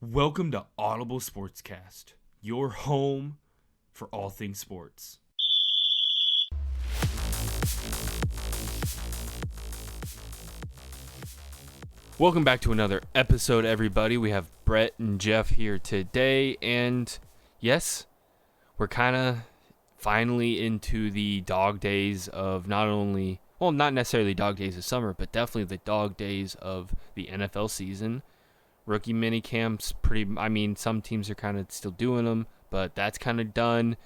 Welcome to Audible Sportscast, your home for all things sports. Welcome back to another episode, everybody. We have Brett and Jeff here today, and yes, we're kind of finally into the dog days of not necessarily dog days of summer, but definitely the dog days of the NFL season. Rookie mini camps, some teams are kind of still doing them, but that's kind of done.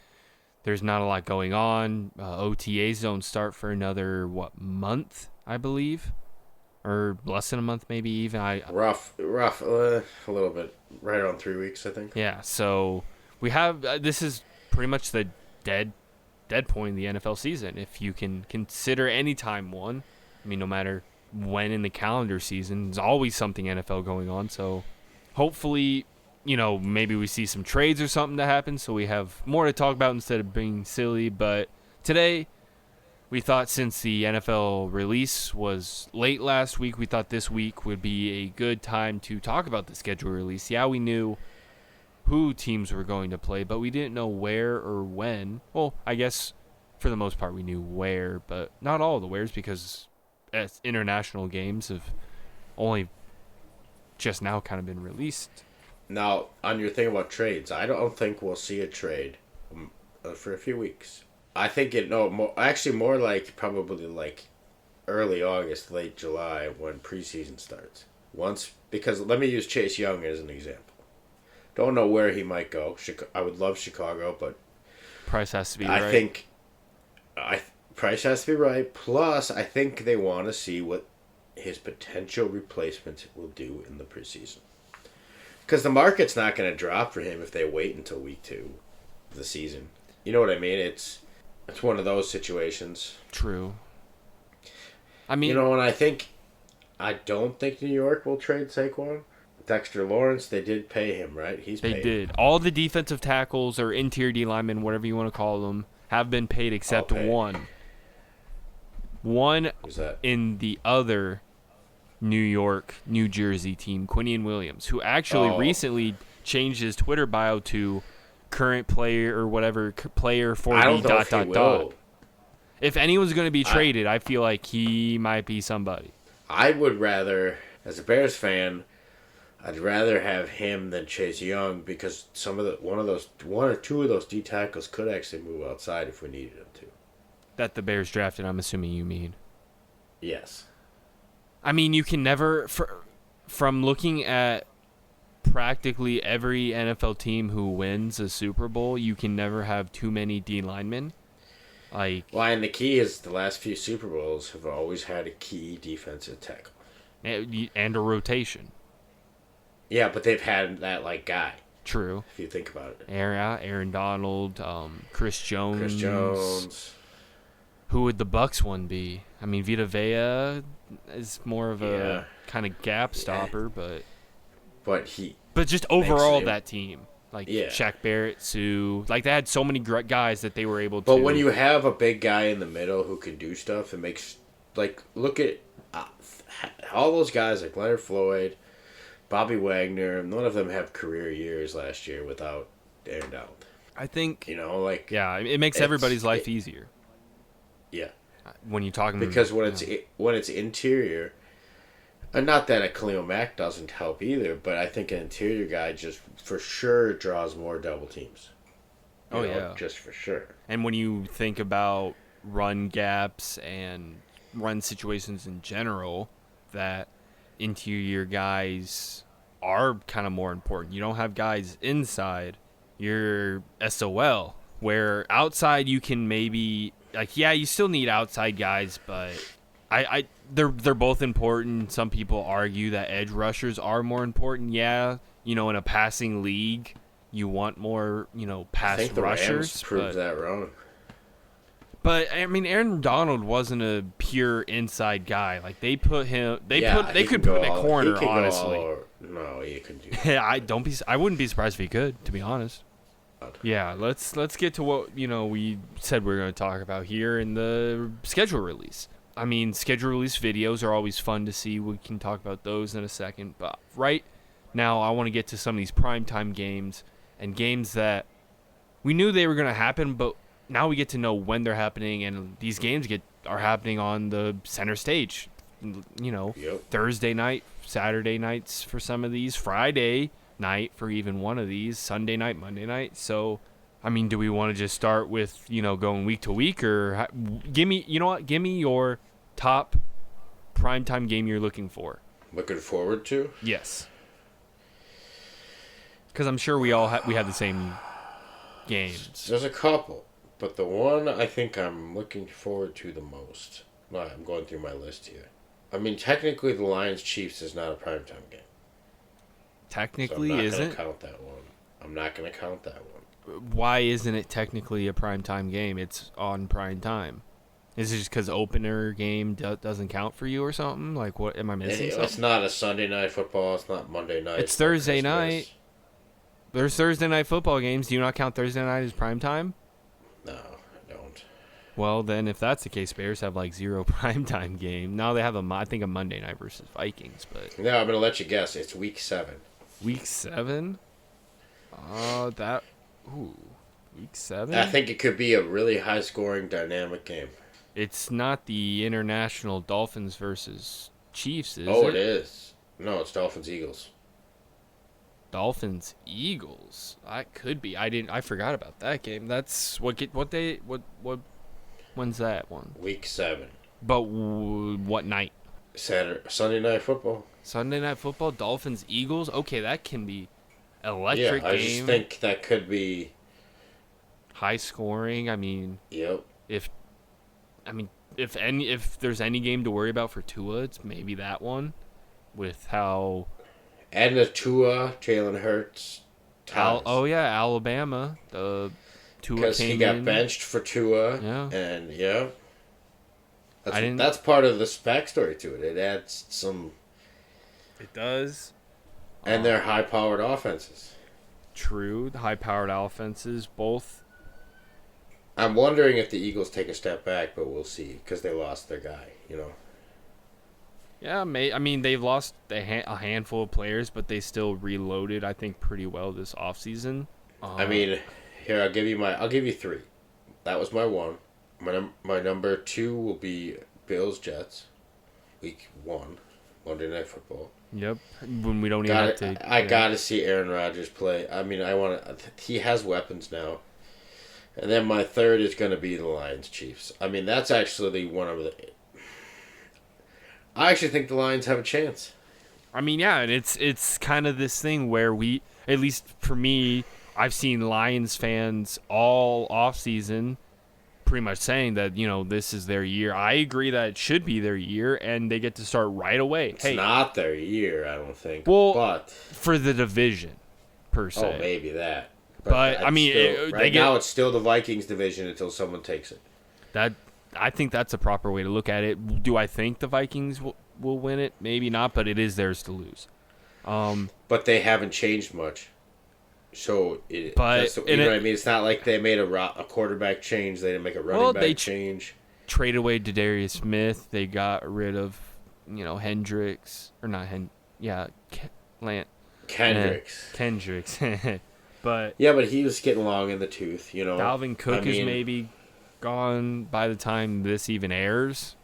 There's not a lot going on. OTAs don't start for another, month, I believe? Or less than a month, maybe even. Rough, a little bit. Right around 3 weeks, I think. Yeah, so we have, this is pretty much the dead point in the NFL season. If you can consider any time one, no matter when in the calendar season, there's always something NFL going on. So hopefully, maybe we see some trades or something that happen so we have more to talk about instead of being silly. But today, we thought since the NFL release was late last week, we thought this week would be a good time to talk about the schedule release. Yeah, we knew who teams were going to play, but we didn't know where or when. Well, I guess for the most part we knew where, but not all of the wheres because international games have only just now kind of been released. Now, on your thing about trades, I don't think we'll see a trade for a few weeks. I think more like probably like early August, late July when preseason starts. Because let me use Chase Young as an example. Don't know where he might go. I would love Chicago, but price has to be right. I think price has to be right. Plus, I think they want to see what his potential replacement will do in the preseason. Because the market's not going to drop for him if they wait until week 2 of the season. You know what I mean? It's one of those situations. True. And I don't think New York will trade Saquon. Dexter Lawrence, they did pay him, right? They did. All the defensive tackles or interior D linemen, whatever you want to call them, have been paid except one. One in the other New Jersey team, Quinnen Williams, who actually recently changed his Twitter bio to current player or whatever, player for the ... If anyone's going to be traded, I feel like he might be somebody. I would rather, as a Bears fan, I'd rather have him than Chase Young because one or two of those D tackles could actually move outside if we needed them to. That the Bears drafted, I'm assuming you mean. Yes. You can never, from looking at practically every NFL team who wins a Super Bowl, you can never have too many D linemen. And the key is the last few Super Bowls have always had a key defensive tackle. And a rotation. Yeah, but they've had that guy. True. If you think about it. Aaron Donald, Chris Jones. Chris Jones. Who would the Bucs one be? Vita Vea is more of a kind of gap stopper, but just overall that team, Shaq Barrett, Sue, they had so many guys that they were able to. But when you have a big guy in the middle who can do stuff, it makes look at all those guys like Leonard Floyd, Bobby Wagner. None of them have career years last year without Aaron Donald. I think it makes everybody's life easier. Yeah, when you're talking because when it's interior, and not that a Khalil Mack doesn't help either, but I think an interior guy just for sure draws more double teams. Just for sure. And when you think about run gaps and run situations in general, that interior guys are kind of more important. You don't have guys inside. You're SOL. Where outside you can maybe you still need outside guys, but they're both important. Some people argue that edge rushers are more important. Yeah, in a passing league, you want more pass rushers. I think the Rams proved that wrong. But Aaron Donald wasn't a pure inside guy. They put him. They could put him at corner. Honestly, no, he could do that. I wouldn't be surprised if he could. To be honest. Yeah, let's get to what we said we were going to talk about here in the schedule release. Schedule release videos are always fun to see. We can talk about those in a second. But right Now I want to get to some of these primetime games and games that we knew they were going to happen, but now we get to know when they're happening, and these games are happening on the center stage. Yep. Thursday night, Saturday nights for some of these, Friday night for even one of these, Sunday night, Monday night. So, I mean, do we want to just start with, going week to week, or give me your top primetime game you're looking for? Looking forward to? Yes. Because I'm sure we have the same games. There's a couple, but the one I think I'm looking forward to the most. No, I'm going through my list here. I mean, technically, the Lions-Chiefs is not a primetime game. Technically, so I'm not going to count that one. Why isn't it technically a primetime game? It's on prime time. Is it just because opener game doesn't count for you or something? Like, what am I missing? It's not a Sunday night football. It's not Monday night. It's Thursday night. There's Thursday night football games. Do you not count Thursday night as primetime? No, I don't. Well, then, if that's the case, Bears have like 0 primetime game. Now they have a Monday night versus Vikings, but no, I'm gonna let you guess. It's week 7. Week 7? Week 7? I think it could be a really high-scoring, dynamic game. It's not the international Dolphins versus Chiefs, is it? Oh, it is. No, it's Dolphins-Eagles. Dolphins-Eagles. That could be. I forgot about that game. That's when's that one? Week 7. But what night? Sunday night football. Sunday night football, Dolphins-Eagles. Okay, that can be electric game. I just think that could be high scoring. I mean, yep. If there's any game to worry about for Tua, it's maybe that one, with how. And the Tua, Jalen Hurts. Alabama. The Tua because he got benched for Tua. Yeah. And that's part of the backstory to it. It adds some. It does. And they're high-powered offenses. True, the high-powered offenses, both. I'm wondering if the Eagles take a step back, but we'll see because they lost their guy. Yeah, they've lost a handful of players, but they still reloaded, I think, pretty well this offseason. Here I'll give you 3. That was my 1. My number 2 will be Bills-Jets, week 1, Monday Night Football. Yep, when we don't even have to. I gotta see Aaron Rodgers play. He has weapons now. And then my 3rd is gonna be the Lions-Chiefs. That's actually one of the. I actually think the Lions have a chance. And it's kind of this thing where we, at least for me, I've seen Lions fans all offseason pretty much saying that, this is their year. I agree that it should be their year, and they get to start right away. It's not their year, I don't think. Well, but for the division, per se. Oh, maybe that. But now it's still the Vikings division until someone takes it. I think that's a proper way to look at it. Do I think the Vikings will win it? Maybe not, but it is theirs to lose. But they haven't changed much. So, what I mean? It's not like they made a quarterback change. They didn't make a running back change. Traded away Darius Smith. They got rid of, Hendricks. Or not Kendricks. But he was getting long in the tooth, Dalvin Cook is maybe gone by the time this even airs.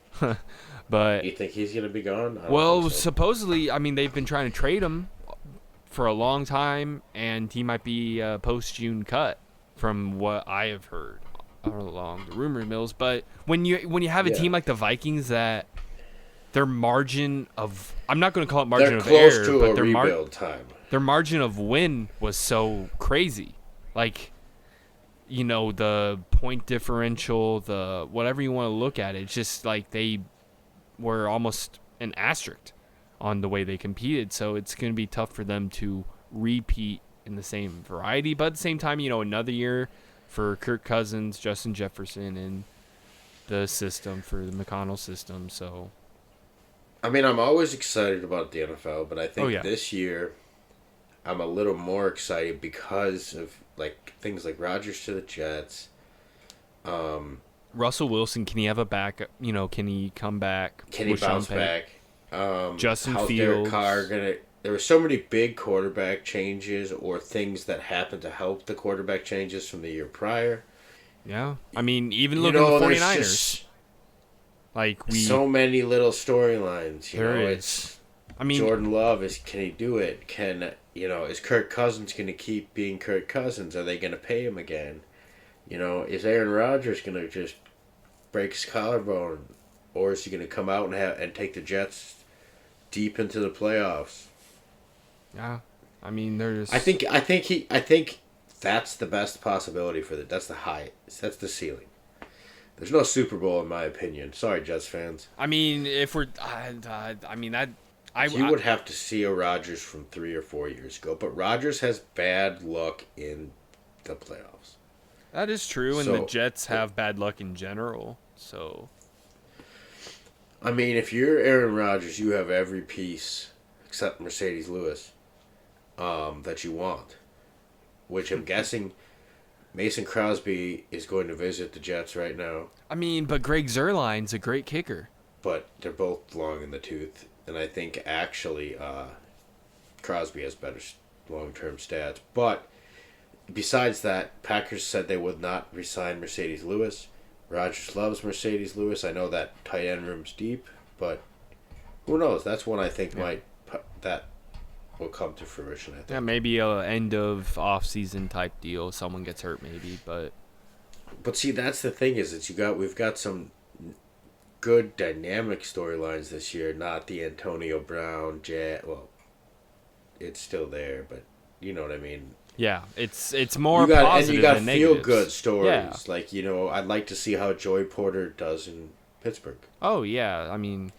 But you think he's going to be gone? Supposedly, they've been trying to trade him for a long time, and he might be a post-June cut from what I have heard along the rumor mills. But when you have a team like the Vikings that their margin of, I'm not going to call it margin of error, close to but a rebuild time. Their margin of win was so crazy. Like, the point differential, the whatever you want to look at it, it's just like they were almost an asterisk on the way they competed. So it's going to be tough for them to repeat in the same variety. But at the same time, another year for Kirk Cousins, Justin Jefferson, and the system for the McConnell system. So, I'm always excited about the NFL, but I think this year I'm a little more excited because of things like Rodgers to the Jets. Russell Wilson, can he have a backup? Can he come back? Can he bounce back? Justin how's Fields. Derek Carr there were so many big quarterback changes or things that happened to help the quarterback changes from the year prior. Yeah. I mean, even look at the 49ers. Like so many little storylines. There is. It's, I mean, Jordan Love can he do it? Is Kirk Cousins going to keep being Kirk Cousins? Are they going to pay him again? Is Aaron Rodgers going to just break his collarbone, or is he going to come out and take the Jets deep into the playoffs? Yeah, I mean, there's. I think that's the best possibility for that. That's the high. That's the ceiling. There's no Super Bowl in my opinion. Sorry, Jets fans. I mean, if we're, I mean that. You would have to see a Rodgers from 3 or 4 years ago, but Rodgers has bad luck in the playoffs. That is true, and the Jets have bad luck in general. So, I mean, if you're Aaron Rodgers, you have every piece except Mercedes Lewis that you want, which I'm guessing Mason Crosby is going to visit the Jets right now. I mean, but Greg Zuerlein's a great kicker. But they're both long in the tooth, and I think actually Crosby has better long-term stats. But besides that, Packers said they would not re-sign Mercedes Lewis. Rodgers loves Mercedes Lewis. I know that tight end room's deep, but who knows? That's one I think that will come to fruition. I think. Yeah, maybe a end of off-season type deal. Someone gets hurt, maybe, but see, that's the thing is we've got some good dynamic storylines this year. Not the Antonio Brown well, it's still there, but you know what I mean. Yeah, it's more positive and you got than feel good stories. Yeah. Like, I'd like to see how Joey Porter does in Pittsburgh. Oh yeah, I mean,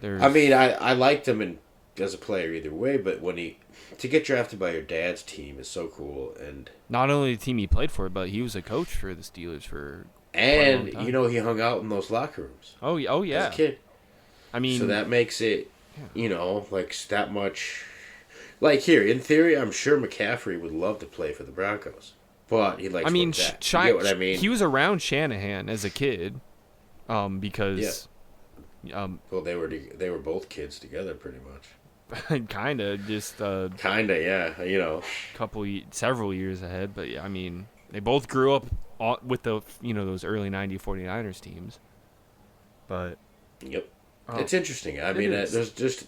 I liked him as a player either way, but to get drafted by your dad's team is so cool, and not only the team he played for, but he was a coach for the Steelers for and he hung out in those locker rooms. Oh yeah, as a kid. I mean, so that makes it like that much. Like here, in theory, I'm sure McCaffrey would love to play for the Broncos, but he likes. You get what I mean? He was around Shanahan as a kid, because. Yeah. Well, they were both kids together, pretty much. Kinda, just yeah. Several years ahead, but yeah, I mean, they both grew up with the those early '90 49ers teams. But yep, it's interesting. I mean, there's.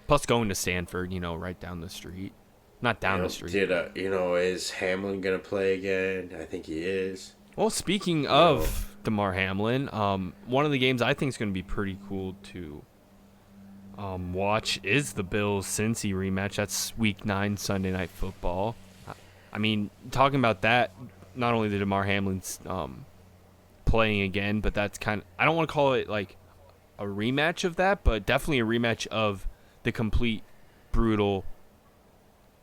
Plus, going to Stanford, right down the street. Not down the street. Is Hamlin going to play again? I think he is. Well, speaking of DeMar Hamlin, one of the games I think is going to be pretty cool to watch is the Bills-Cincy rematch. That's Week 9 Sunday Night Football. I mean, talking about that, not only the DeMar Hamlin's playing again, but that's I don't want to call it like a rematch of that, but definitely a rematch of the complete brutal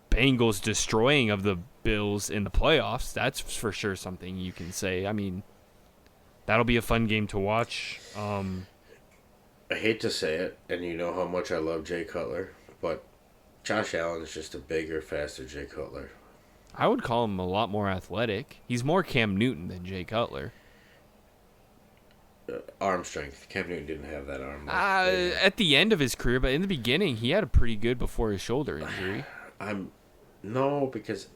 Bengals destroying of the Bills in the playoffs. That's for sure something you can say. I mean, that'll be a fun game to watch. I hate to say it, and you know how much I love Jay Cutler, but Josh Allen is just a bigger, faster Jay Cutler. I would call him a lot more athletic. He's more Cam Newton than Jay Cutler. Arm strength. Cam Newton didn't have that arm. At the end of his career, but in the beginning, he had a pretty good before his shoulder injury. No, because,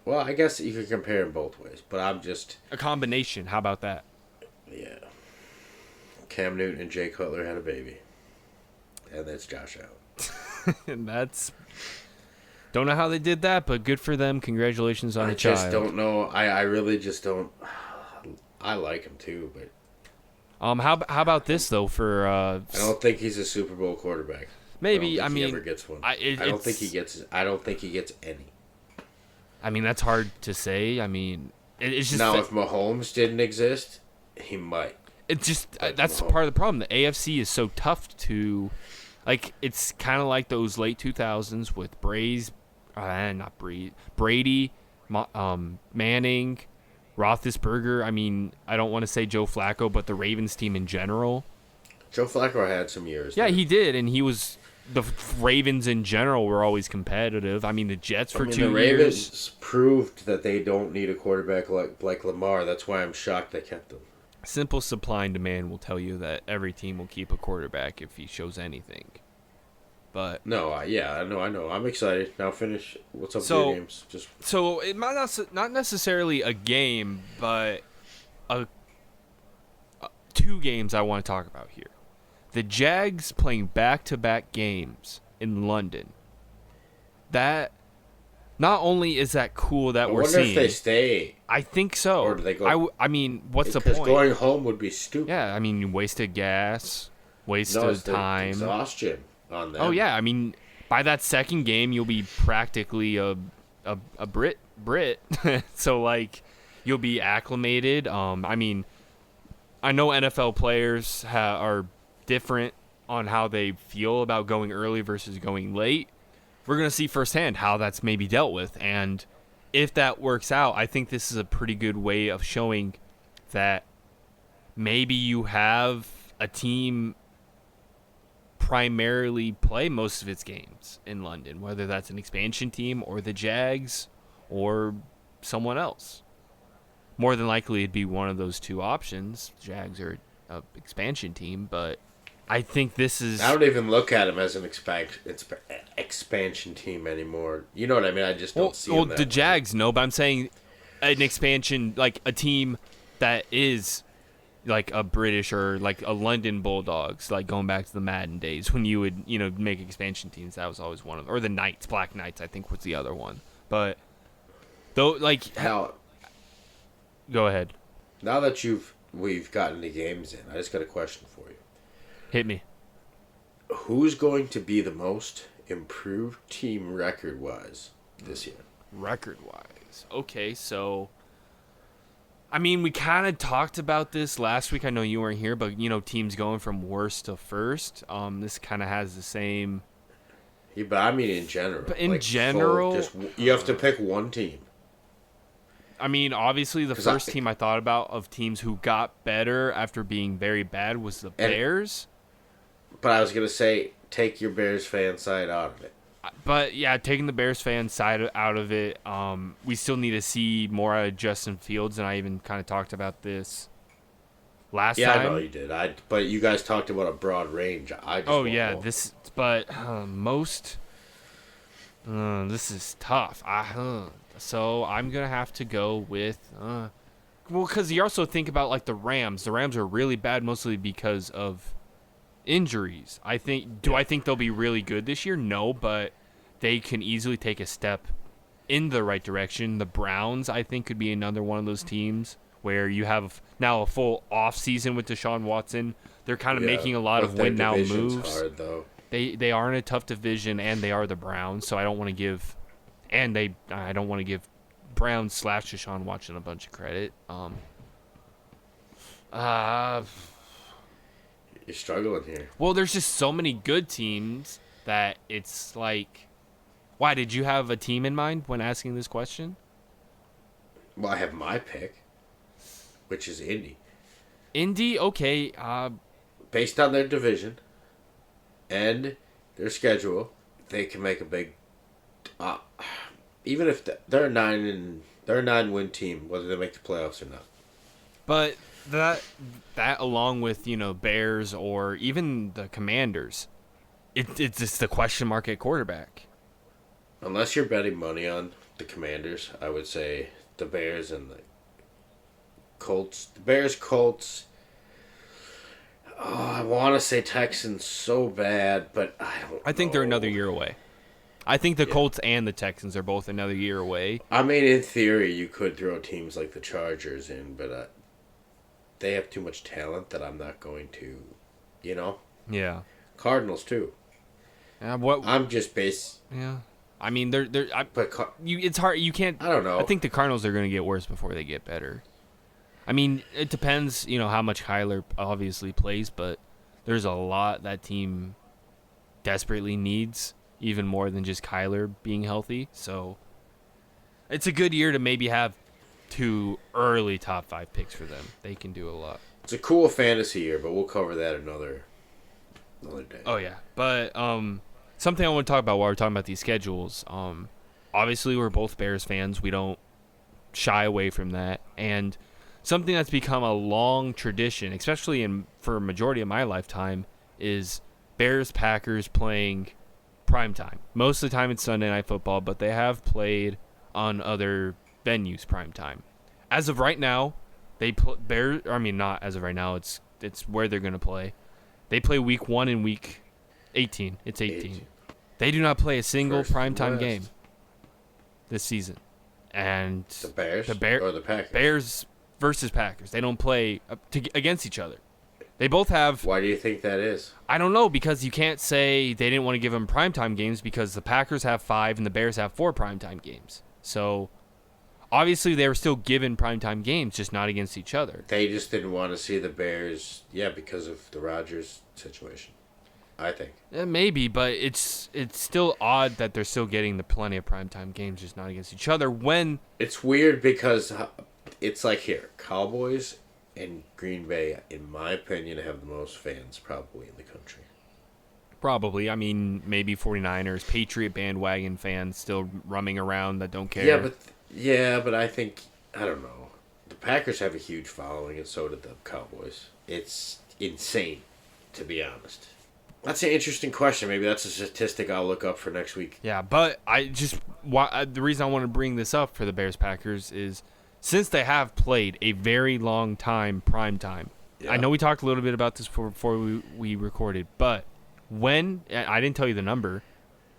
well, I guess you could compare them both ways, but I'm just a combination. How about that? Yeah. Cam Newton and Jay Cutler had a baby, and that's Josh Allen. And that's don't know how they did that, but good for them. Congratulations on the child. I just don't know. I really just don't. I like him too, but. How about this though? For I don't think he's a Super Bowl quarterback. Maybe he ever gets one. I don't think he gets. I don't think he gets any. I mean, that's hard to say. I mean, it's just now if Mahomes didn't exist, he might. It's just that's part of the problem. The AFC is so tough to, like, it's kind of like those late 2000s with Brady, Manning. Roethlisberger, I mean, I don't want to say Joe Flacco, but the Ravens team in general. Joe Flacco had some years. Yeah, he did, and the Ravens in general were always competitive. I mean, the Jets for 2 years. The Ravens proved that they don't need a quarterback like Lamar. That's why I'm shocked they kept him. Simple supply and demand will tell you that every team will keep a quarterback if he shows anything. But I know. I'm excited. Now finish. What's up with so your games? so it might not necessarily a game, but a two games I want to talk about here. The Jags playing back-to-back games in London. That not only is that cool that we're seeing. I wonder if they stay. I think so. Or do they go? I mean, what's the Because point? going home would be stupid. Yeah, I mean, you wasted gas, wasted No, it's the time. exhaustion on them. Oh yeah, I mean, by that second game, you'll be practically a Brit. So like, you'll be acclimated. I mean, I know NFL players are different on how they feel about going early versus going late. We're going to see firsthand how that's maybe dealt with. And if that works out, I think this is a pretty good way of showing that maybe you have a team primarily play most of its games in London, whether that's an expansion team or the Jags or someone else. More than likely, it'd be one of those two options. Jags are an expansion team, but I think this is... I don't even look at them as an expansion team anymore. You know what I mean? I just don't see them. Well, that the way. Jags, no, but I'm saying an expansion, like a team that is like a British or like a London Bulldogs, like going back to the Madden days when you would, make expansion teams. That was always one of them. Or the Knights, Black Knights, I think was the other one. But, though, like... Now, go ahead. Now that we've gotten the games in, I just got a question for you. Hit me. Who's going to be the most improved team record-wise this year? Record-wise. Okay, so... I mean, we kind of talked about this last week. I know you weren't here, but, teams going from worst to first. This kind of has the same... Yeah, but I mean in general. But in general... you have to pick one team. I mean, obviously, the first team I thought about of teams who got better after being very bad was the Bears. But I was going to say, take your Bears fan side out of it. But, yeah, taking the Bears fan side out of it, we still need to see more out of Justin Fields, and I even kind of talked about this last time. Yeah, I know you did. But you guys talked about a broad range. This is tough. So I'm going to have to go with... because you also think about, like, the Rams. The Rams are really bad mostly because of injuries. I think they'll be really good this year? No, but they can easily take a step in the right direction. The Browns, I think, could be another one of those teams where you have now a full off season with Deshaun Watson. They're kind of making a lot of win now moves. Hard, though. They are in a tough division, and they are the Browns, so I don't want to give Browns / Deshaun Watson a bunch of credit. You're struggling here. Well, there's just so many good teams that it's like, why did you have a team in mind when asking this question? Well, I have my pick, which is Indy. Indy, okay. Based on their division and their schedule, they can make a big. Even if they're a 9-win team, whether they make the playoffs or not. But that along with Bears or even the Commanders, it's just the question mark at quarterback. Unless you're betting money on the Commanders, I would say the Bears and the Colts. The Bears, Colts. Oh, I want to say Texans so bad, but I think they're another year away. I think the Colts and the Texans are both another year away. I mean, in theory, you could throw teams like the Chargers in, but they have too much talent that I'm not going to, Yeah. Cardinals too. I'm just based. Yeah. I mean, it's hard. You can't. I don't know. I think the Cardinals are going to get worse before they get better. I mean, it depends, how much Kyler obviously plays, but there's a lot that team desperately needs, even more than just Kyler being healthy. So it's a good year to maybe have 2 early top 5 picks for them. They can do a lot. It's a cool fantasy year, but we'll cover that another day. Oh yeah, but something I want to talk about while we're talking about these schedules. Obviously we're both Bears fans. We don't shy away from that, and something that's become a long tradition, especially for a majority of my lifetime, is Bears Packers playing primetime. Most of the time it's Sunday Night Football, but they have played on other venues primetime. As of right now, not as of right now. It's where they're going to play. They play week 1 and week 18. It's 18. They do not play a single primetime game this season. And the Bears or the Packers? Bears versus Packers. They don't play against each other. They both have... Why do you think that is? I don't know, because you can't say they didn't want to give them primetime games because the Packers have 5 and the Bears have 4 primetime games. So, obviously, they were still given primetime games, just not against each other. They just didn't want to see the Bears, because of the Rodgers situation, I think. Maybe, but it's still odd that they're still getting the plenty of primetime games, just not against each other. When it's weird because it's like here, Cowboys and Green Bay, in my opinion, have the most fans probably in the country. Probably. I mean, maybe 49ers, Patriot bandwagon fans still roaming around that don't care. Yeah, but I think, I don't know. The Packers have a huge following, and so did the Cowboys. It's insane, to be honest. That's an interesting question. Maybe that's a statistic I'll look up for next week. Yeah, but the reason I want to bring this up for the Bears-Packers is since they have played a very long time primetime. Yeah. I know we talked a little bit about this before we recorded, but when, I didn't tell you the number,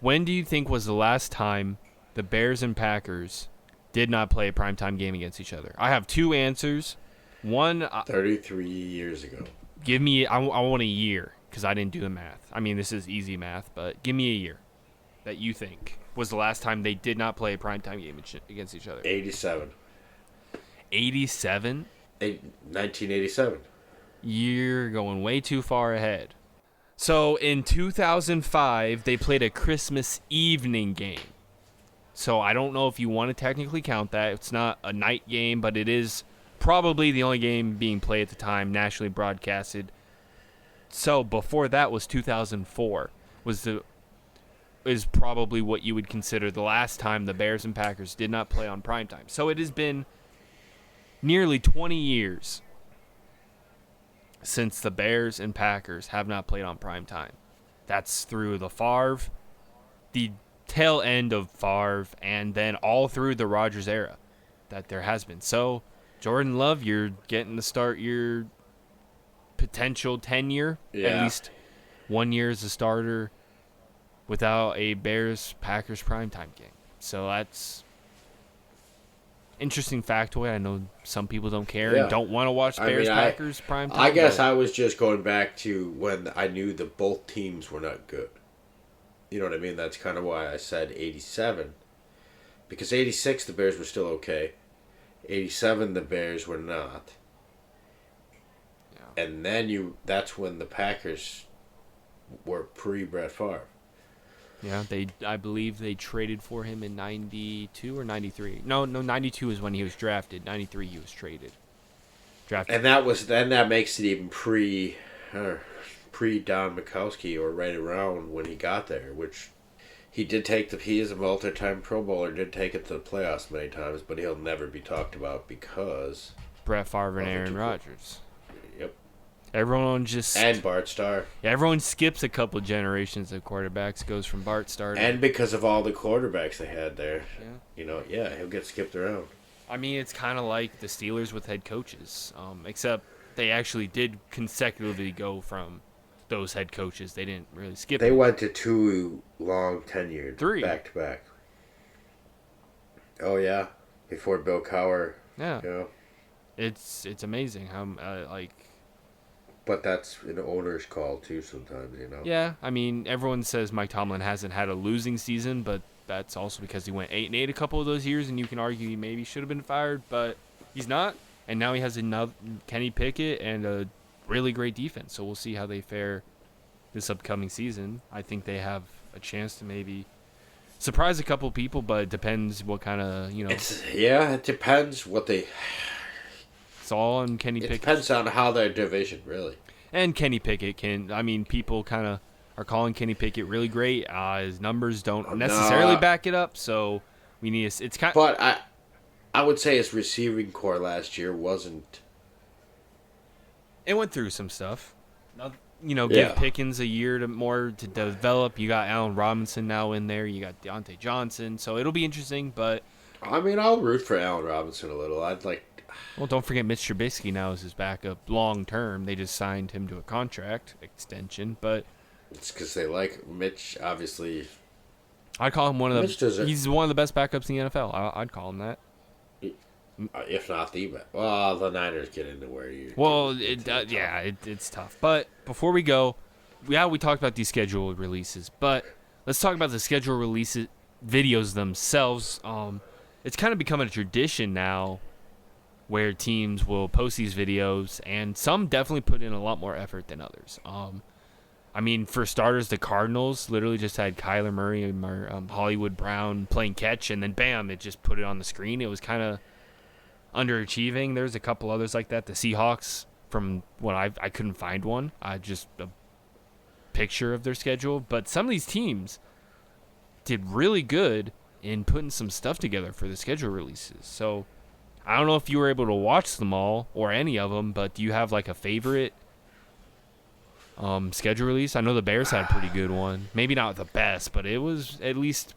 when do you think was the last time the Bears and Packers did not play a primetime game against each other? I have 2 answers. One... 33 years ago. Give me... I want a year, because I didn't do the math. I mean, this is easy math, but give me a year that you think was the last time they did not play a primetime game against each other. 87. 87? 1987. You're going way too far ahead. So, in 2005, they played a Christmas evening game. So, I don't know if you want to technically count that. It's not a night game, but it is probably the only game being played at the time, nationally broadcasted. So, before that was 2004, is probably what you would consider the last time the Bears and Packers did not play on primetime. So, it has been nearly 20 years since the Bears and Packers have not played on primetime. That's through the tail end of Favre, and then all through the Rodgers era that there has been. So, Jordan Love, you're getting to start your potential tenure, at least 1 year as a starter without a Bears-Packers primetime game. So that's interesting factoid. I know some people don't care and don't want to watch Bears-Packers primetime. I guess I was just going back to when I knew that both teams were not good. You know what I mean? That's kind of why I said 87. Because 86, the Bears were still okay. 87, the Bears were not. Yeah. And then that's when the Packers were pre-Brett Favre. Yeah, I believe they traded for him in 92 or 93. No, 92 is when he was drafted. 93 he was traded. And that makes it even pre Don Majkowski, or right around when he got there, which he is a multi-time Pro Bowler, did take it to the playoffs many times, but he'll never be talked about because Brett Favre and Aaron Rodgers. Yep. And Bart Starr. Yeah, everyone skips a couple generations of quarterbacks, goes from Bart Starr to... And because of all the quarterbacks they had there. Yeah. He'll get skipped around. I mean, it's kind of like the Steelers with head coaches, except they actually did consecutively go from those head coaches. They didn't really skip They went to 2 long tenured 3 back-to-back. Oh, yeah. Before Bill Cowher. Yeah. It's amazing how, But that's an owner's call, too, sometimes, Yeah, I mean, everyone says Mike Tomlin hasn't had a losing season, but that's also because he went 8-8 a couple of those years, and you can argue he maybe should have been fired, but he's not. And now he has another Kenny Pickett and a really great defense, so we'll see how they fare this upcoming season. I think they have a chance to maybe surprise a couple people, but it depends what kind of, it depends what they... It's all on Kenny Pickett. It depends on how their division, really. And Kenny Pickett people kind of are calling Kenny Pickett really great. His numbers don't necessarily back it up, so we need to... It's kind. But I would say his receiving core last year wasn't... It went through some stuff. give Pickens a year more to develop. You got Allen Robinson now in there. You got Deontay Johnson. So it'll be interesting. But I mean, I'll root for Allen Robinson a little. well, don't forget Mitch Trubisky now is his backup long term. They just signed him to a contract extension, but it's because they like Mitch. Obviously, I'd call him he's one of the best backups in the NFL. I'd call him that. If not the best. Well, the Niners get into where you. Well, it's tough. But before we go, we talked about these schedule releases, but let's talk about the schedule releases videos themselves. It's kind of become a tradition now where teams will post these videos, and some definitely put in a lot more effort than others. I mean, for starters, the Cardinals literally just had Kyler Murray and Hollywood Brown playing catch, and then bam, it just put it on the screen. It was kind of underachieving. There's a couple others like that. The Seahawks, from what I couldn't find one. Just a picture of their schedule. But some of these teams did really good in putting some stuff together for the schedule releases. So I don't know if you were able to watch them all or any of them, but do you have like a favorite schedule release? I know the Bears had a pretty good one. Maybe not the best, but it was at least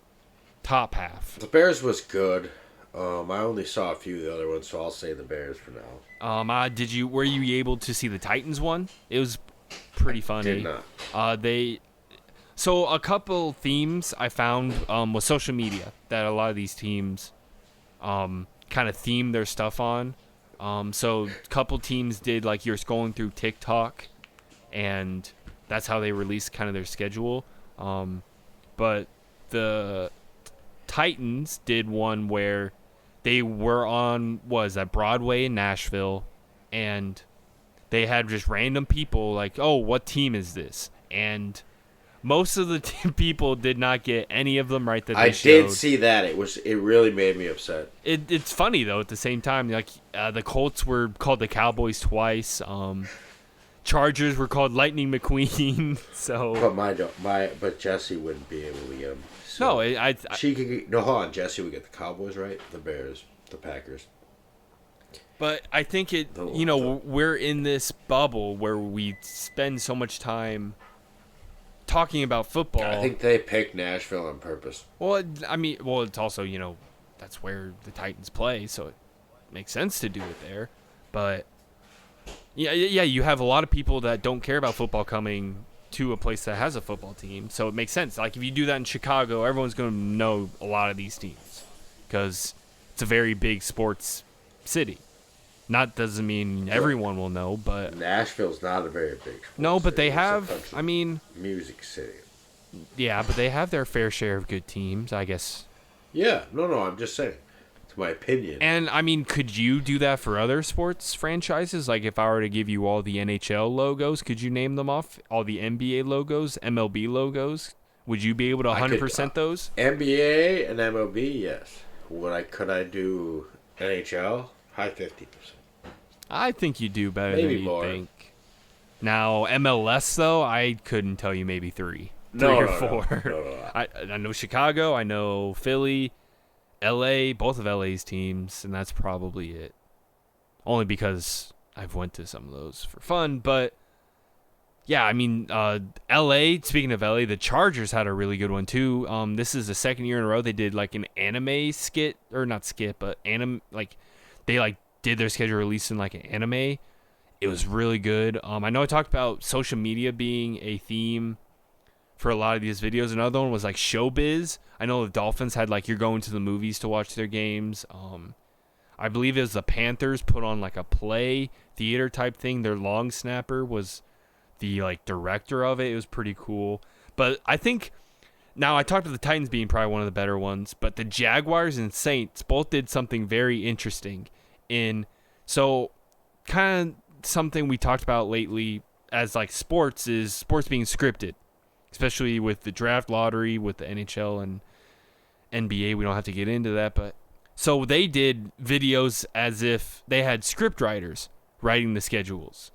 top half. The Bears was good. I only saw a few of the other ones, so I'll say the Bears for now. Were you able to see the Titans one? It was pretty funny. Did not. So a couple themes I found was social media that a lot of these teams kind of theme their stuff on. So a couple teams did like you're scrolling through TikTok, and that's how they released kind of their schedule. But the Titans did one where they were on Broadway in Nashville, and they had just random people like, oh, what team is this? And most of the people did not get any of them right that they showed. Did see that. It really made me upset. It's funny though at the same time. Like the Colts were called the Cowboys twice. Chargers were called Lightning McQueen. So but Jesse wouldn't be able to get them. So no, she could get, no. Hold on, Jesse would get the Cowboys right, the Bears, the Packers. But I think we're in this bubble where we spend so much time talking about football. I think they picked Nashville on purpose. Well, it's also that's where the Titans play, so it makes sense to do it there. But yeah, you have a lot of people that don't care about football coming to a place that has a football team, so it makes sense. Like if you do that in Chicago, everyone's going to know a lot of these teams because it's a very big sports city. Doesn't mean everyone will know, but Nashville's not a very big sports no, but city. They have. Music city. Yeah, but they have their fair share of good teams, I guess. Yeah, no, I'm just saying. It's my opinion. And could you do that for other sports franchises? Like if I were to give you all the NHL logos, could you name them off? All the NBA logos, MLB logos? Would you be able to 100% those? NBA and MLB, yes. Could I do NHL? High 50%. I think you do better than you think. Now MLS though, I couldn't tell you maybe three or four. No. I know Chicago, I know Philly, LA, both of LA's teams, and that's probably it. Only because I've went to some of those for fun, but yeah, LA, speaking of LA, the Chargers had a really good one too. This is the second year in a row they did like an anime skit, or not skit, but they did their schedule release in like an anime. It was really good. I know I talked about social media being a theme for a lot of these videos. Another one was like showbiz. I know the Dolphins had like you're going to the movies to watch their games. I believe it was the Panthers put on like a play theater type thing. Their long snapper was the like director of it. It was pretty cool. But I think now I talked about the Titans being probably one of the better ones, but the Jaguars and Saints both did something very interesting so kind of something we talked about lately as like sports being scripted, especially with the draft lottery with the NHL and NBA. We don't have to get into that, but so they did videos as if they had script writers writing the schedules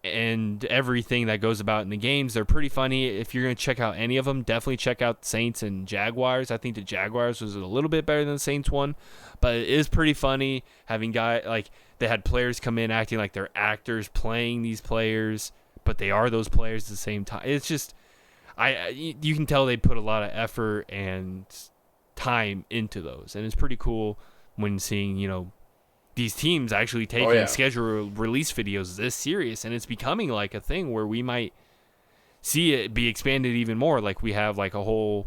and everything that goes about in the games. They're pretty funny. If you're going to check out any of them, definitely check out Saints and Jaguars. I think the Jaguars was a little bit better than the Saints one, but it is pretty funny having they had players come in acting like they're actors playing these players, but they are those players at the same time. It's just, you can tell they put a lot of effort and time into those, and it's pretty cool when seeing, these teams actually taking schedule release videos this serious, and it's becoming like a thing where we might see it be expanded even more. Like we have like a whole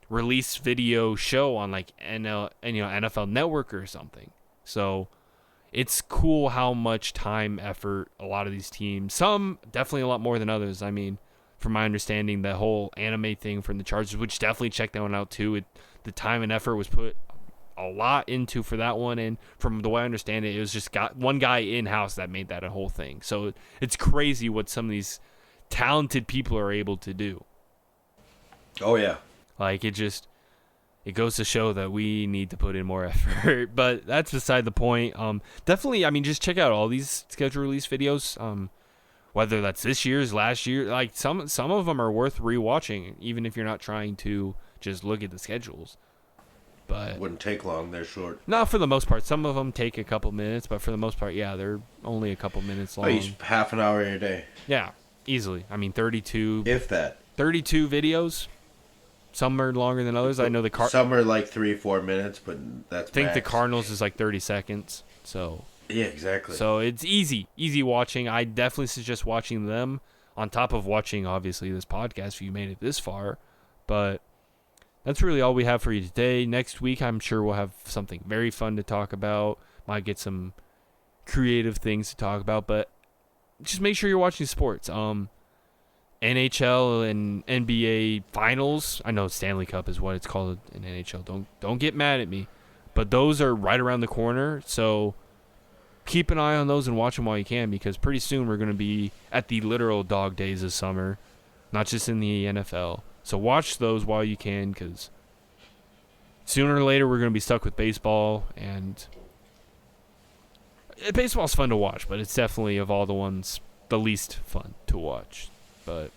release video show on like NFL Network or something. So it's cool how much time, effort a lot of these teams, some definitely a lot more than others. I mean, from my understanding, the whole anime thing from the Chargers, which definitely check that one out too. The time and effort was put a lot into for that one, and from the way I understand it, it was just got one guy in-house that made that a whole thing. So it's crazy what some of these talented people are able to do. Oh, yeah. Like, it goes to show that we need to put in more effort, but that's beside the point. Definitely, I mean, just check out all these schedule release videos, whether that's this year's, last year. Like, some of them are worth rewatching, even if you're not trying to just look at the schedules. But wouldn't take long. They're short. Not for the most part. Some of them take a couple minutes, but for the most part, yeah, they're only a couple minutes long. Each half an hour a day. Yeah, easily. I mean, 32. If that. 32 videos. Some are longer than others. I know some are like 3-4 minutes, but that's I think max. the Cardinals is like 30 seconds. So yeah, exactly. So it's easy watching. I definitely suggest watching them on top of watching, obviously, this podcast if you made it this far. But that's really all we have for you today. Next week, I'm sure we'll have something very fun to talk about. Might get some creative things to talk about, but just make sure you're watching sports. NHL and NBA finals. I know Stanley Cup is what it's called in NHL. Don't get mad at me, but those are right around the corner. So keep an eye on those and watch them while you can, because pretty soon we're going to be at the literal dog days of summer, not just in the NFL. So watch those while you can, because sooner or later we're going to be stuck with baseball, and baseball's fun to watch, but it's definitely, of all the ones, the least fun to watch. But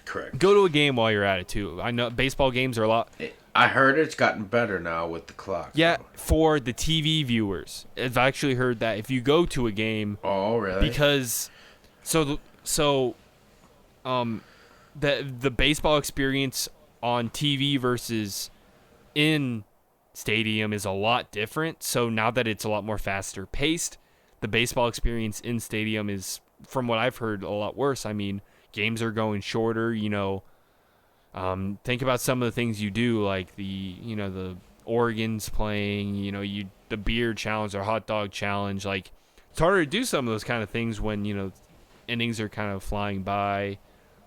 correct. Go to a game while you're at it too. I know baseball games are a lot. I heard it's gotten better now with the clock. Yeah, for the TV viewers, I've actually heard that if you go to a game. Oh, really? Because, the baseball experience on TV versus in stadium is a lot different. So now that it's a lot more faster paced, the baseball experience in stadium is, from what I've heard, a lot worse. I mean, games are going shorter, think about some of the things you do, like the Oregon's playing, the beer challenge or hot dog challenge. Like, it's harder to do some of those kind of things when, innings are kind of flying by.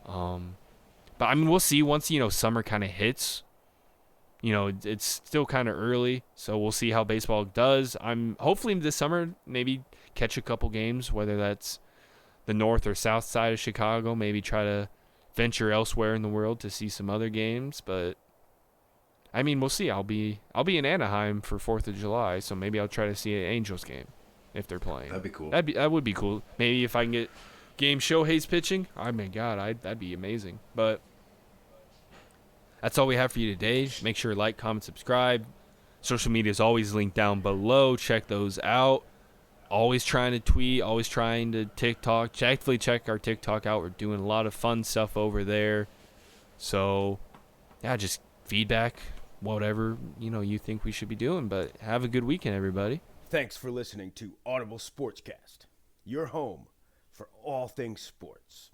But I mean, we'll see once, summer kind of hits. It's still kind of early, so we'll see how baseball does. I'm hopefully this summer maybe catch a couple games, whether that's the north or south side of Chicago, maybe try to venture elsewhere in the world to see some other games. But I mean, we'll see. I'll be in Anaheim for 4th of July, so maybe I'll try to see an Angels game if they're playing. That'd be cool. That would be cool. Maybe if I can get game Shohei's pitching. Oh my God, that'd be amazing. But that's all we have for you today. Make sure to like, comment, subscribe. Social media is always linked down below. Check those out. Always trying to tweet, always trying to TikTok. Definitely check our TikTok out. We're doing a lot of fun stuff over there. So, yeah, just feedback, whatever, you think we should be doing. But have a good weekend, everybody. Thanks for listening to Audible Sportscast, your home for all things sports.